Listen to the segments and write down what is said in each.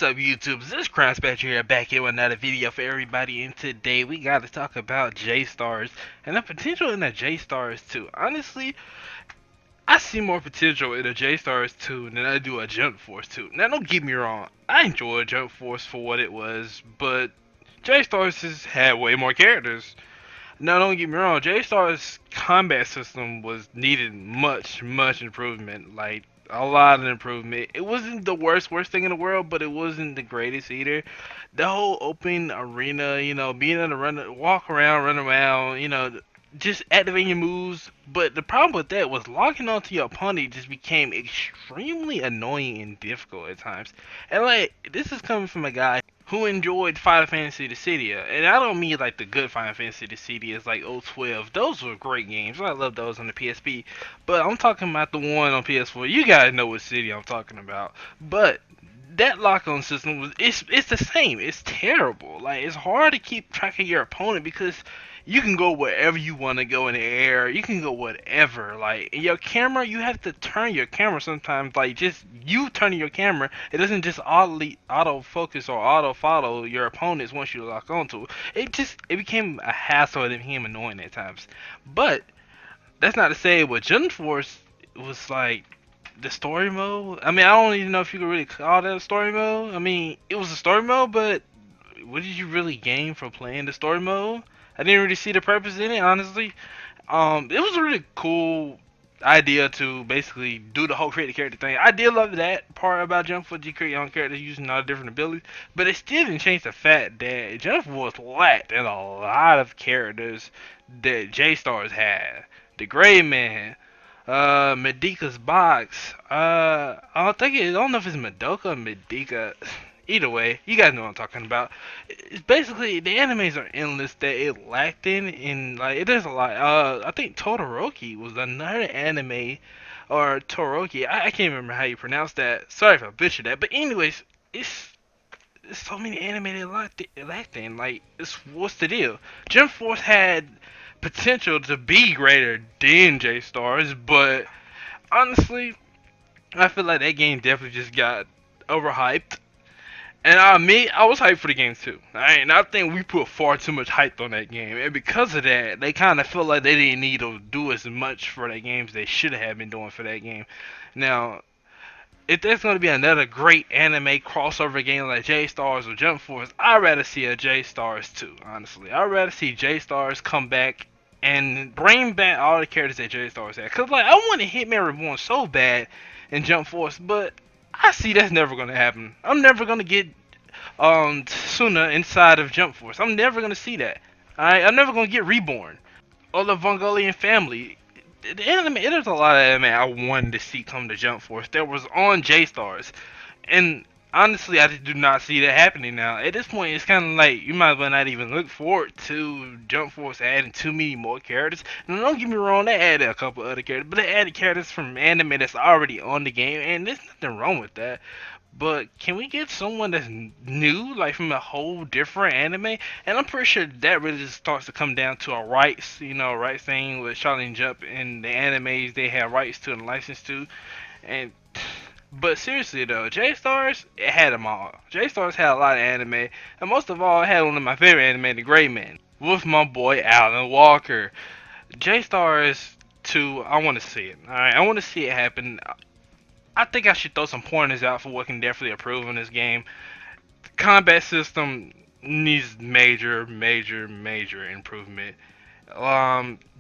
up, YouTube? This is CrownSpectro here, back here with another video for everybody. And today we got to talk about J-Stars and the potential in the J-Stars too. Honestly, I see more potential in a J-Stars 2 than I do a Jump Force 2. Now, don't get me wrong, I enjoyed Jump Force for what it was, but J-Stars has had way more characters. Now, don't get me wrong, J-Star's combat system was needed much improvement. Like, a lot of improvement. It wasn't the worst thing in the world, but it wasn't the greatest either. The whole open arena, being able to run around, just activating your moves. But the problem with that was locking onto your opponent just became extremely annoying and difficult at times. And like, this is coming from a guy who enjoyed Final Fantasy Dissidia. And I don't mean like the good Final Fantasy Dissidia, like 012. Those were great games. I love those on the PSP. But I'm talking about the one on PS4. You guys know what city I'm talking about. But that lock-on system was it's the same. It's terrible. Like, it's hard to keep track of your opponent because you can go wherever you want to go in the air. You can go whatever. Like, your camera, you have to turn your camera sometimes. Like, just you turning your camera, it doesn't just auto focus or auto follow your opponents once you lock onto it. It became a hassle and it became annoying at times. But that's not to say what Jump Force was like the story mode. I mean, I don't even know if you could really call that a story mode. I mean, it was a story mode, but what did you really gain from playing the story mode? I didn't really see the purpose in it, honestly. It was a really cool idea to basically do the whole create a character thing. I did love that part about Jump Force. You create your own character using all the different abilities, but it still didn't change the fact that Jump Force lacked in a lot of characters that J Stars had. The Gray Man, Medika's box. I don't know if it's Madoka or Medika. Either way, you guys know what I'm talking about. It's basically the animes are endless that it lacked in like there's a lot. I think Todoroki was another anime or Toroki. I can't remember how you pronounce that. Sorry if I butchered that. But anyways, it's so many anime that lacked in. Like, what's the deal? Jump Force had potential to be greater than J Stars, but honestly, I feel like that game definitely just got overhyped. And I admit, I was hyped for the game too. And I think we put far too much hype on that game. And because of that, they kind of felt like they didn't need to do as much for that game as they should have been doing for that game. Now, if there's going to be another great anime crossover game like J Stars or Jump Force, I'd rather see a J Stars too, honestly. I'd rather see J Stars come back and bring back all the characters that J Stars had. Because, like, I want Hitman Reborn so bad in Jump Force, but I see that's never going to happen. I'm never going to get Suna inside of Jump Force. I'm never going to see that. Alright, I'm never going to get Reborn or the Mongolian family. The anime, there's a lot of anime I wanted to see come to Jump Force that was on J Stars, and honestly, I just do not see that happening now. At this point, it's kind of like you might as well not even look forward to Jump Force adding too many more characters. And don't get me wrong, they added a couple other characters, but they added characters from anime that's already on the game, and there's nothing wrong with that. But can we get someone that's new, like from a whole different anime? And I'm pretty sure that really just starts to come down to a rights, rights thing with Shonen Jump and the animes they have rights to and license to. And but seriously though, J Stars, it had them all. J Stars had a lot of anime, and most of all, it had one of my favorite anime, The Gray Man, with my boy Alan Walker. J Stars 2, I want to see it. Alright, I want to see it happen. I think I should throw some pointers out for what can definitely improve in this game. The combat system needs major improvement.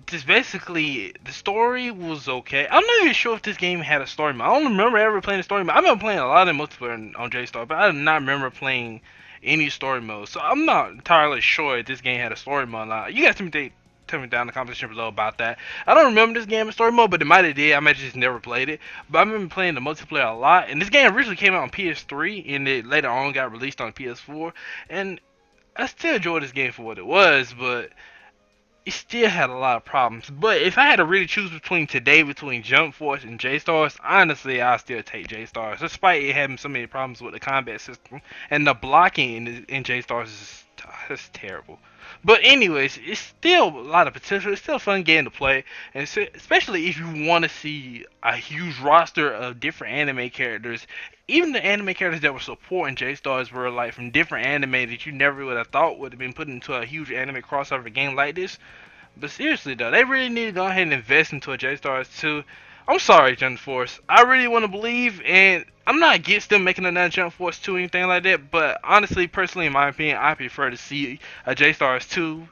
Just basically, the story was okay. I'm not even sure if this game had a story mode. I don't remember ever playing a story mode. I remember playing a lot of multiplayer on J-Star, but I do not remember playing any story mode. So I'm not entirely sure if this game had a story mode. You guys tell me down in the comment section below about that. I don't remember this game in story mode, but it might have did. I might have just never played it. But I remember playing the multiplayer a lot. And this game originally came out on PS3, and it later on got released on PS4. And I still enjoyed this game for what it was, but it still had a lot of problems. But if I had to really choose between Jump Force and J Stars, honestly, I'd still take J Stars, despite it having so many problems with the combat system and the blocking in J Stars is terrible. But anyways, it's still a lot of potential. It's still a fun game to play, and especially if you want to see a huge roster of different anime characters. Even the anime characters that were supporting J Stars were like from different anime that you never would have thought would have been put into a huge anime crossover game like this. But seriously though, they really need to go ahead and invest into a J Stars 2. I'm sorry, Jump Force. I really want to believe, and I'm not against them making another Jump Force 2 or anything like that. But honestly, personally, in my opinion, I prefer to see a J Stars 2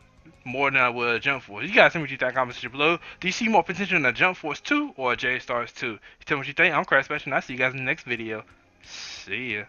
more than I would a Jump Force. You guys tell me what you think in the comments below. Do you see more potential in a Jump Force 2 or a J Stars 2? Tell me what you think. I'm CrownSpectro, and I'll see you guys in the next video. See ya.